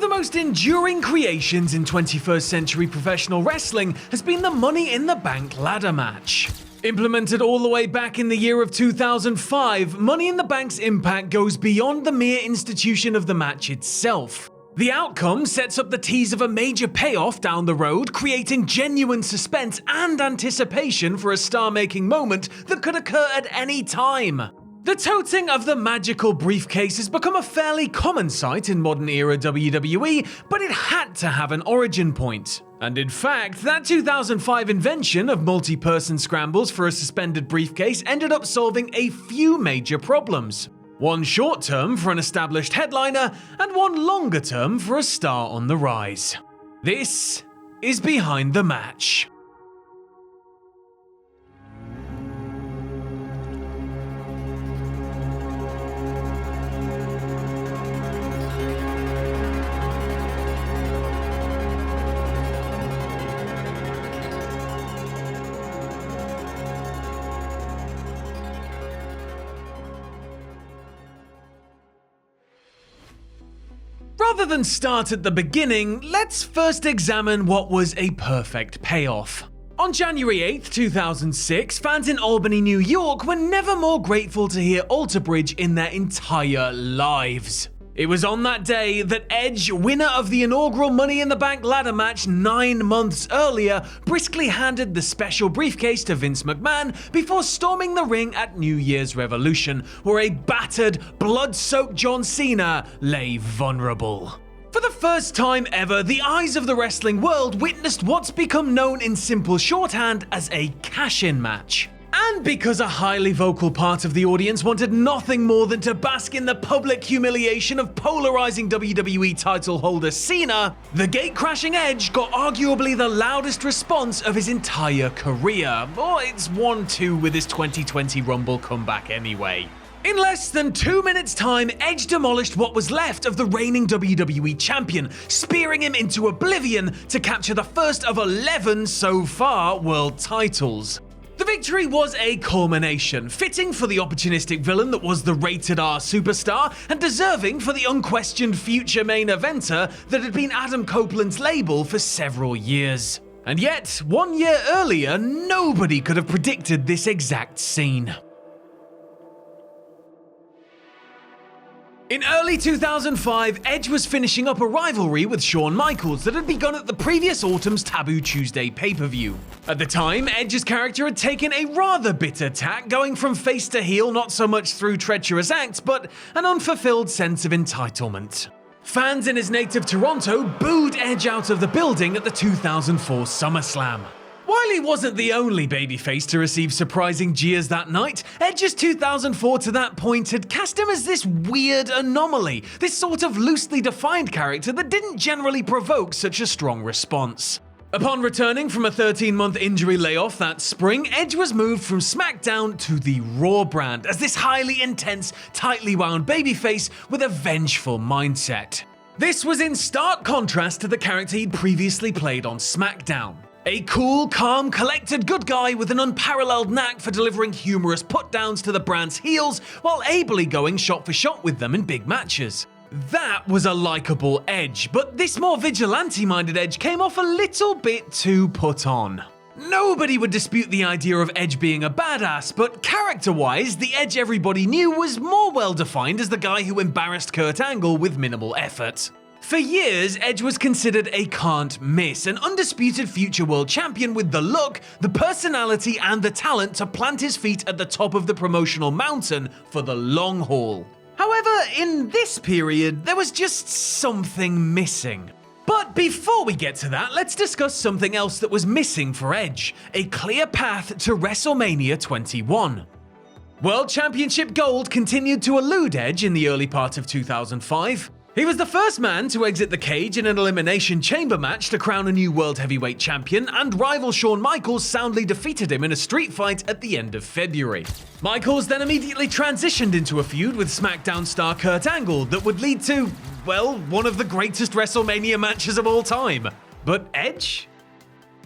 of the most enduring creations in 21st century professional wrestling has been the Money in the Bank ladder match. Implemented all the way back in the year of 2005, Money in the Bank's impact goes beyond the mere institution of the match itself. The outcome sets up the tease of a major payoff down the road, creating genuine suspense and anticipation for a star-making moment that could occur at any time. The toting of the magical briefcase has become a fairly common sight in modern-era WWE, but it had to have an origin point. And in fact, that 2005 invention of multi-person scrambles for a suspended briefcase ended up solving a few major problems. One short-term for an established headliner, and one longer-term for a star on the rise. This is Behind the Match. Rather than start at the beginning, let's first examine what was a perfect payoff. On January 8, 2006, fans in Albany, New York were never more grateful to hear Alter Bridge in their entire lives. It was on that day that Edge, winner of the inaugural Money in the Bank ladder match 9 months earlier, briskly handed the special briefcase to Vince McMahon before storming the ring at New Year's Revolution, where a battered, blood-soaked John Cena lay vulnerable. For the first time ever, the eyes of the wrestling world witnessed what's become known in simple shorthand as a cash-in match. And because a highly vocal part of the audience wanted nothing more than to bask in the public humiliation of polarizing WWE title holder Cena, the gate-crashing Edge got arguably the loudest response of his entire career. Or it's 1-2 with his 2020 Rumble comeback anyway. In less than 2 minutes' time, Edge demolished what was left of the reigning WWE champion, spearing him into oblivion to capture the first of 11 so far world titles. The victory was a culmination, fitting for the opportunistic villain that was the rated R superstar, and deserving for the unquestioned future main eventer that had been Adam Copeland's label for several years. And yet, 1 year earlier, nobody could have predicted this exact scene. In early 2005, Edge was finishing up a rivalry with Shawn Michaels that had begun at the previous autumn's Taboo Tuesday pay-per-view. At the time, Edge's character had taken a rather bitter tack, going from face to heel not so much through treacherous acts, but an unfulfilled sense of entitlement. Fans in his native Toronto booed Edge out of the building at the 2004 SummerSlam. While he wasn't the only babyface to receive surprising jeers that night, Edge's 2004 to that point had cast him as this weird anomaly, this sort of loosely defined character that didn't generally provoke such a strong response. Upon returning from a 13-month injury layoff that spring, Edge was moved from SmackDown to the Raw brand as this highly intense, tightly wound babyface with a vengeful mindset. This was in stark contrast to the character he'd previously played on SmackDown. A cool, calm, collected good guy with an unparalleled knack for delivering humorous put-downs to the brand's heels while ably going shot for shot with them in big matches. That was a likable Edge, but this more vigilante-minded Edge came off a little bit too put on. Nobody would dispute the idea of Edge being a badass, but character-wise, the Edge everybody knew was more well-defined as the guy who embarrassed Kurt Angle with minimal effort. For years, Edge was considered a can't miss, an undisputed future world champion with the look, the personality, and the talent to plant his feet at the top of the promotional mountain for the long haul. However, in this period, there was just something missing. But before we get to that, let's discuss something else that was missing for Edge, a clear path to WrestleMania 21. World Championship gold continued to elude Edge in the early part of 2005. He was the first man to exit the cage in an Elimination Chamber match to crown a new World Heavyweight Champion, and rival Shawn Michaels soundly defeated him in a street fight at the end of February. Michaels then immediately transitioned into a feud with SmackDown star Kurt Angle that would lead to, well, one of the greatest WrestleMania matches of all time. But Edge?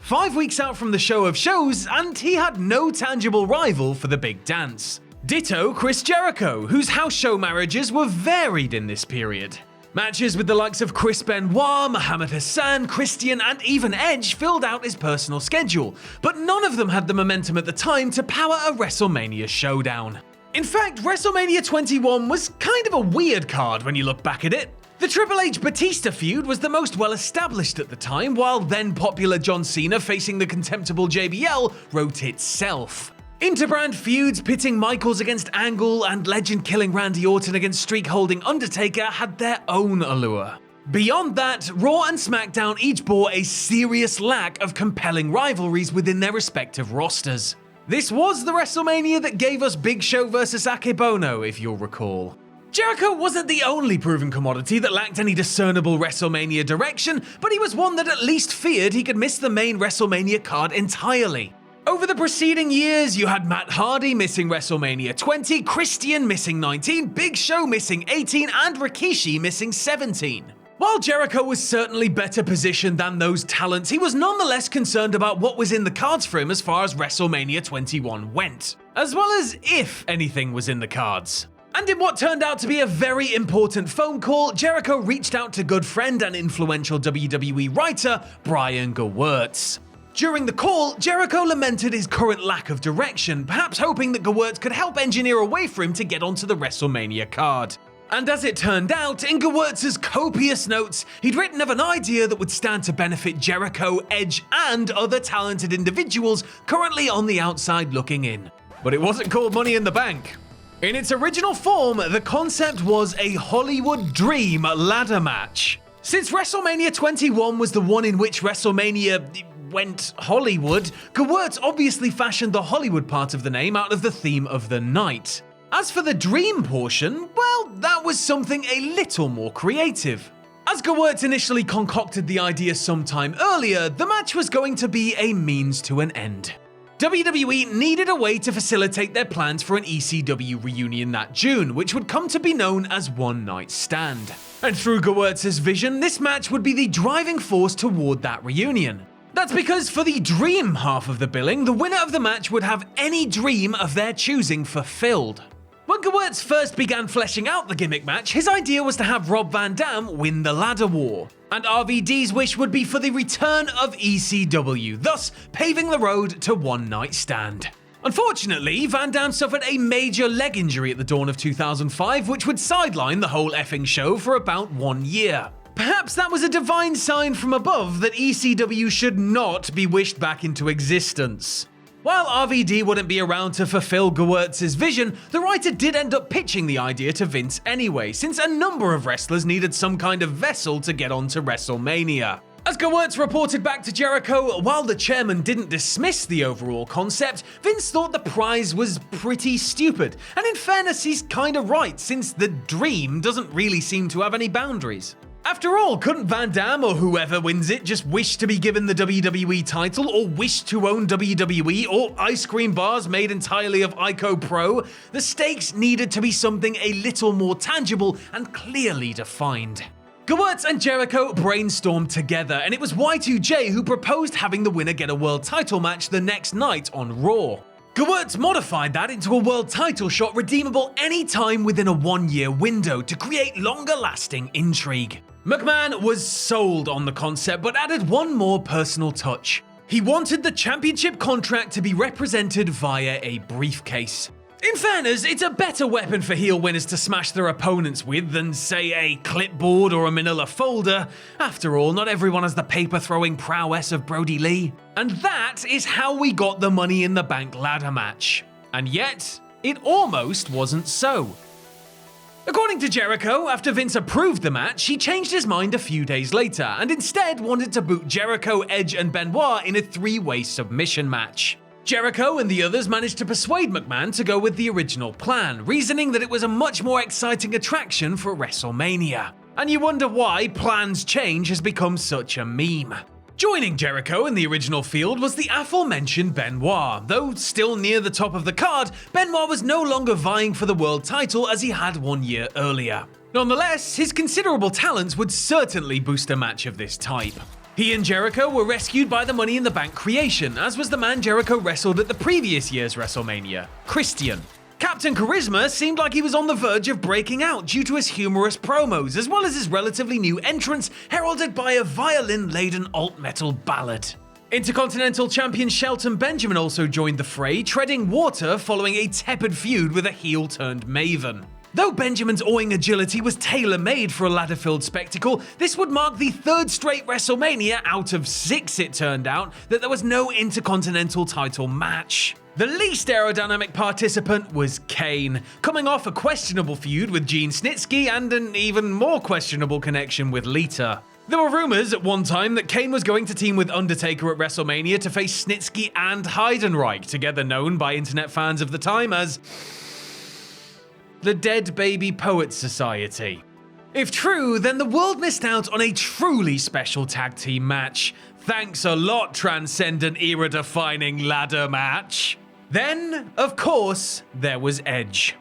5 weeks out from the show of shows, and he had no tangible rival for the big dance. Ditto Chris Jericho, whose house show marriages were varied in this period. Matches with the likes of Chris Benoit, Muhammad Hassan, Christian, and even Edge filled out his personal schedule, but none of them had the momentum at the time to power a WrestleMania showdown. In fact, WrestleMania 21 was kind of a weird card when you look back at it. The Triple H-Batista feud was the most well-established at the time, while then-popular John Cena facing the contemptible JBL wrote itself. Interbrand feuds pitting Michaels against Angle and legend-killing Randy Orton against streak-holding Undertaker had their own allure. Beyond that, Raw and SmackDown each bore a serious lack of compelling rivalries within their respective rosters. This was the WrestleMania that gave us Big Show vs Akebono, if you'll recall. Jericho wasn't the only proven commodity that lacked any discernible WrestleMania direction, but he was one that at least feared he could miss the main WrestleMania card entirely. Over the preceding years, you had Matt Hardy missing WrestleMania 20, Christian missing 19, Big Show missing 18, and Rikishi missing 17. While Jericho was certainly better positioned than those talents, he was nonetheless concerned about what was in the cards for him as far as WrestleMania 21 went, as well as if anything was in the cards. And in what turned out to be a very important phone call, Jericho reached out to good friend and influential WWE writer Brian Gewirtz. During the call, Jericho lamented his current lack of direction, perhaps hoping that Gewirtz could help engineer a way for him to get onto the WrestleMania card. And as it turned out, in Gewirtz's copious notes, he'd written of an idea that would stand to benefit Jericho, Edge, and other talented individuals currently on the outside looking in. But it wasn't called Money in the Bank. In its original form, the concept was a Hollywood Dream ladder match. Since WrestleMania 21 was the one in which WrestleMania went Hollywood, Gewirtz obviously fashioned the Hollywood part of the name out of the theme of the night. As for the dream portion, well, that was something a little more creative. As Gewirtz initially concocted the idea sometime earlier, the match was going to be a means to an end. WWE needed a way to facilitate their plans for an ECW reunion that June, which would come to be known as One Night Stand. And through Gewirtz's vision, this match would be the driving force toward that reunion. That's because for the dream half of the billing, the winner of the match would have any dream of their choosing fulfilled. When Gewirtz first began fleshing out the gimmick match, his idea was to have Rob Van Dam win the ladder war. And RVD's wish would be for the return of ECW, thus paving the road to One Night Stand. Unfortunately, Van Dam suffered a major leg injury at the dawn of 2005, which would sideline the whole effing show for about 1 year. Perhaps that was a divine sign from above that ECW should not be wished back into existence. While RVD wouldn't be around to fulfill Gewirtz's vision, the writer did end up pitching the idea to Vince anyway, since a number of wrestlers needed some kind of vessel to get onto WrestleMania. As Gewirtz reported back to Jericho, while the chairman didn't dismiss the overall concept, Vince thought the prize was pretty stupid. And in fairness, he's kinda right, since the dream doesn't really seem to have any boundaries. After all, couldn't Van Dam or whoever wins it just wish to be given the WWE title, or wish to own WWE, or ice cream bars made entirely of Ico Pro? The stakes needed to be something a little more tangible and clearly defined. Gewirtz and Jericho brainstormed together, and it was Y2J who proposed having the winner get a world title match the next night on Raw. Gewirtz modified that into a world title shot redeemable any time within a 1-year window to create longer-lasting intrigue. McMahon was sold on the concept, but added one more personal touch. He wanted the championship contract to be represented via a briefcase. In fairness, it's a better weapon for heel winners to smash their opponents with than, say, a clipboard or a manila folder. After all, not everyone has the paper-throwing prowess of Brody Lee. And that is how we got the Money in the Bank ladder match. And yet, it almost wasn't so. According to Jericho, after Vince approved the match, he changed his mind a few days later and instead wanted to boot Jericho, Edge, and Benoit in a 3-way submission match. Jericho and the others managed to persuade McMahon to go with the original plan, reasoning that it was a much more exciting attraction for WrestleMania. And you wonder why plans change has become such a meme. Joining Jericho in the original field was the aforementioned Benoit. Though still near the top of the card, Benoit was no longer vying for the world title as he had 1 year earlier. Nonetheless, his considerable talents would certainly boost a match of this type. He and Jericho were rescued by the Money in the Bank creation, as was the man Jericho wrestled at the previous year's WrestleMania, Christian. Captain Charisma seemed like he was on the verge of breaking out due to his humorous promos, as well as his relatively new entrance heralded by a violin-laden alt-metal ballad. Intercontinental Champion Shelton Benjamin also joined the fray, treading water following a tepid feud with a heel-turned-maven. Though Benjamin's awing agility was tailor-made for a ladder-filled spectacle, this would mark the third straight WrestleMania out of 6, it turned out, that there was no Intercontinental title match. The least aerodynamic participant was Kane, coming off a questionable feud with Gene Snitsky and an even more questionable connection with Lita. There were rumors at one time that Kane was going to team with Undertaker at WrestleMania to face Snitsky and Heidenreich, together known by internet fans of the time as the Dead Baby Poets Society. If true, then the world missed out on a truly special tag team match. Thanks a lot, transcendent era-defining ladder match. Then, of course, there was Edge.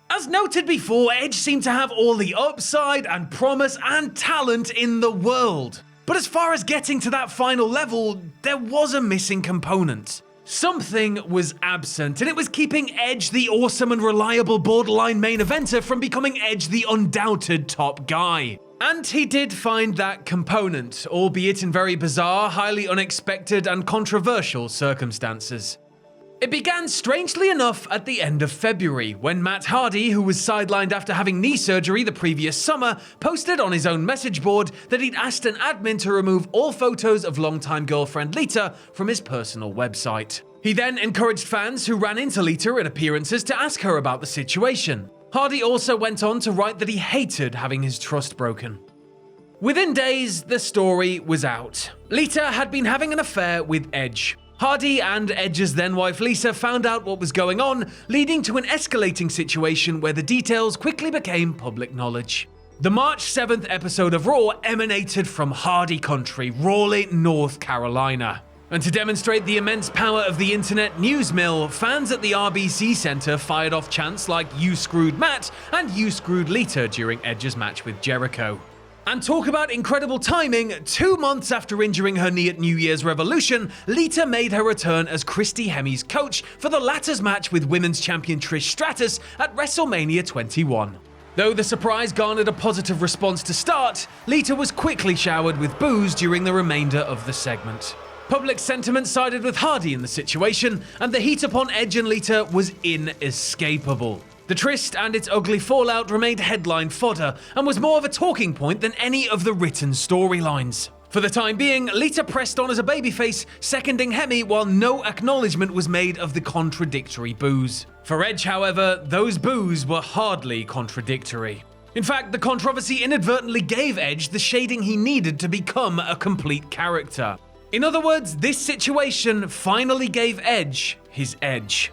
As noted before, Edge seemed to have all the upside and promise and talent in the world. But as far as getting to that final level, there was a missing component. Something was absent, and it was keeping Edge, the awesome and reliable borderline main eventer, from becoming Edge, the undoubted top guy. And he did find that component, albeit in very bizarre, highly unexpected, and controversial circumstances. It began strangely enough at the end of February, when Matt Hardy, who was sidelined after having knee surgery the previous summer, posted on his own message board that he'd asked an admin to remove all photos of longtime girlfriend Lita from his personal website. He then encouraged fans who ran into Lita at appearances to ask her about the situation. Hardy also went on to write that he hated having his trust broken. Within days, the story was out. Lita had been having an affair with Edge. Hardy and Edge's then-wife Lisa found out what was going on, leading to an escalating situation where the details quickly became public knowledge. The March 7th episode of Raw emanated from Hardy Country, Raleigh, North Carolina. And to demonstrate the immense power of the internet news mill, fans at the RBC Center fired off chants like "You screwed Matt" and "You screwed Lita" during Edge's match with Jericho. And talk about incredible timing, 2 months after injuring her knee at New Year's Revolution, Lita made her return as Christy Hemi's coach for the latter's match with Women's Champion Trish Stratus at WrestleMania 21. Though the surprise garnered a positive response to start, Lita was quickly showered with boos during the remainder of the segment. Public sentiment sided with Hardy in the situation, and the heat upon Edge and Lita was inescapable. The tryst and its ugly fallout remained headline fodder and was more of a talking point than any of the written storylines. For the time being, Lita pressed on as a babyface, seconding Hemi while no acknowledgement was made of the contradictory boos. For Edge, however, those boos were hardly contradictory. In fact, the controversy inadvertently gave Edge the shading he needed to become a complete character. In other words, this situation finally gave Edge his edge.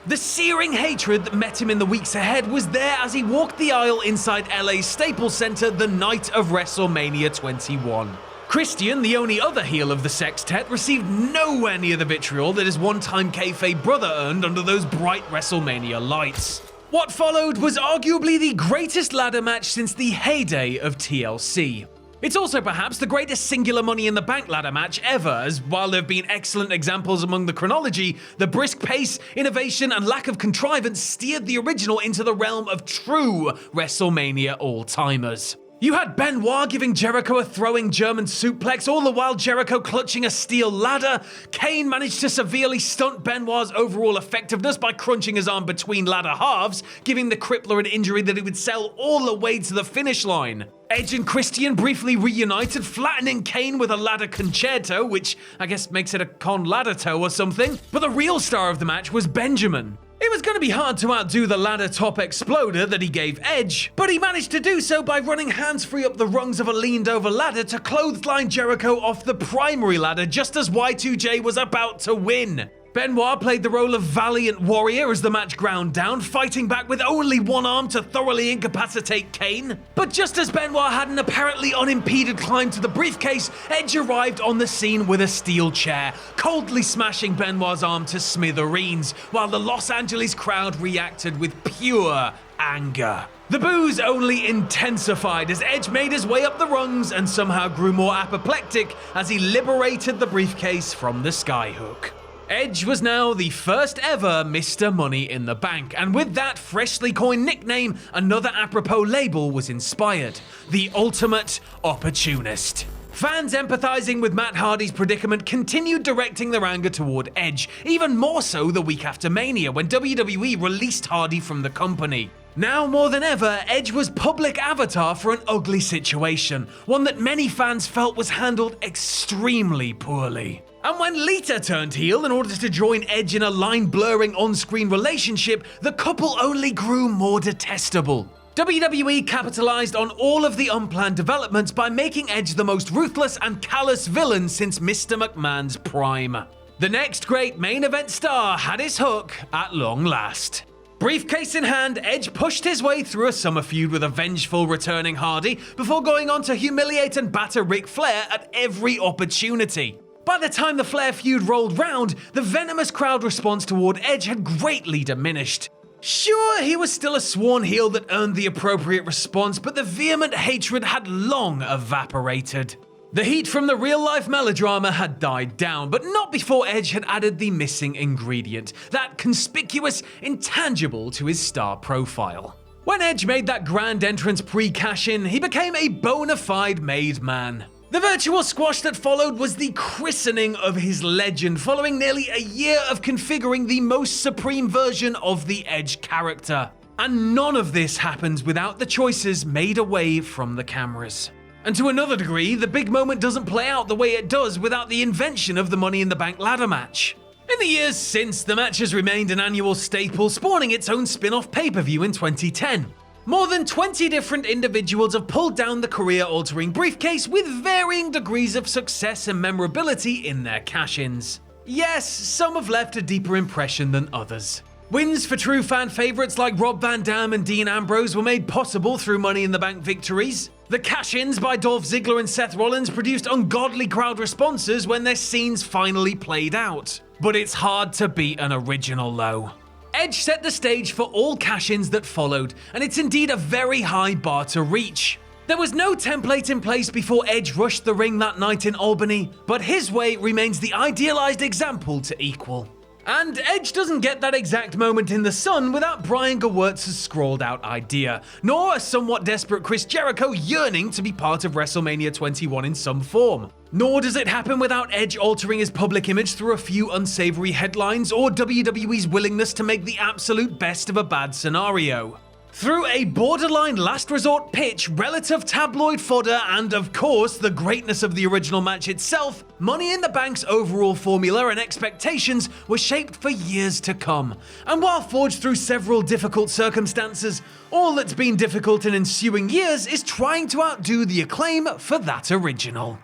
The searing hatred that met him in the weeks ahead was there as he walked the aisle inside LA's Staples Center the night of WrestleMania 21. Christian, the only other heel of the sextet, received nowhere near the vitriol that his one-time kayfabe brother earned under those bright WrestleMania lights. What followed was arguably the greatest ladder match since the heyday of TLC. It's also perhaps the greatest singular Money in the Bank ladder match ever, as while there have been excellent examples among the chronology, the brisk pace, innovation, and lack of contrivance steered the original into the realm of true WrestleMania all-timers. You had Benoit giving Jericho a throwing German suplex, all the while Jericho clutching a steel ladder. Kane managed to severely stunt Benoit's overall effectiveness by crunching his arm between ladder halves, giving the crippler an injury that he would sell all the way to the finish line. Edge and Christian briefly reunited, flattening Kane with a ladder concerto, which I guess makes it a con ladder toe or something. But the real star of the match was Benjamin. It was going to be hard to outdo the ladder top exploder that he gave Edge, but he managed to do so by running hands-free up the rungs of a leaned-over ladder to clothesline Jericho off the primary ladder just as Y2J was about to win. Benoit played the role of valiant warrior as the match ground down, fighting back with only one arm to thoroughly incapacitate Kane. But just as Benoit had an apparently unimpeded climb to the briefcase, Edge arrived on the scene with a steel chair, coldly smashing Benoit's arm to smithereens, while the Los Angeles crowd reacted with pure anger. The boos only intensified as Edge made his way up the rungs and somehow grew more apoplectic as he liberated the briefcase from the skyhook. Edge was now the first ever Mr. Money in the Bank, and with that freshly coined nickname, another apropos label was inspired: the Ultimate Opportunist. Fans empathizing with Matt Hardy's predicament continued directing their anger toward Edge, even more so the week after Mania when WWE released Hardy from the company. Now more than ever, Edge was public avatar for an ugly situation, one that many fans felt was handled extremely poorly. And when Lita turned heel in order to join Edge in a line-blurring on-screen relationship, the couple only grew more detestable. WWE capitalized on all of the unplanned developments by making Edge the most ruthless and callous villain since Mr. McMahon's prime. The next great main event star had his hook at long last. Briefcase in hand, Edge pushed his way through a summer feud with a vengeful returning Hardy before going on to humiliate and batter Ric Flair at every opportunity. By the time the Flair feud rolled round, the venomous crowd response toward Edge had greatly diminished. Sure, he was still a sworn heel that earned the appropriate response, but the vehement hatred had long evaporated. The heat from the real-life melodrama had died down, but not before Edge had added the missing ingredient, that conspicuous intangible to his star profile. When Edge made that grand entrance pre-cash-in, he became a bona fide made man. The virtual squash that followed was the christening of his legend, following nearly a year of configuring the most supreme version of the Edge character. And none of this happens without the choices made away from the cameras. And to another degree, the big moment doesn't play out the way it does without the invention of the Money in the Bank ladder match. In the years since, the match has remained an annual staple, spawning its own spin-off pay-per-view in 2010. More than 20 different individuals have pulled down the career-altering briefcase with varying degrees of success and memorability in their cash-ins. Yes, some have left a deeper impression than others. Wins for true fan favorites like Rob Van Dam and Dean Ambrose were made possible through Money in the Bank victories. The cash-ins by Dolph Ziggler and Seth Rollins produced ungodly crowd responses when their scenes finally played out. But it's hard to beat an original though. Edge set the stage for all cash-ins that followed, and it's indeed a very high bar to reach. There was no template in place before Edge rushed the ring that night in Albany, but his way remains the idealized example to equal. And Edge doesn't get that exact moment in the sun without Brian Gewirtz's scrawled out idea, nor a somewhat desperate Chris Jericho yearning to be part of WrestleMania 21 in some form. Nor does it happen without Edge altering his public image through a few unsavory headlines or WWE's willingness to make the absolute best of a bad scenario. Through a borderline last resort pitch, relative tabloid fodder, and of course the greatness of the original match itself, Money in the Bank's overall formula and expectations were shaped for years to come. And while forged through several difficult circumstances, all that's been difficult in ensuing years is trying to outdo the acclaim for that original.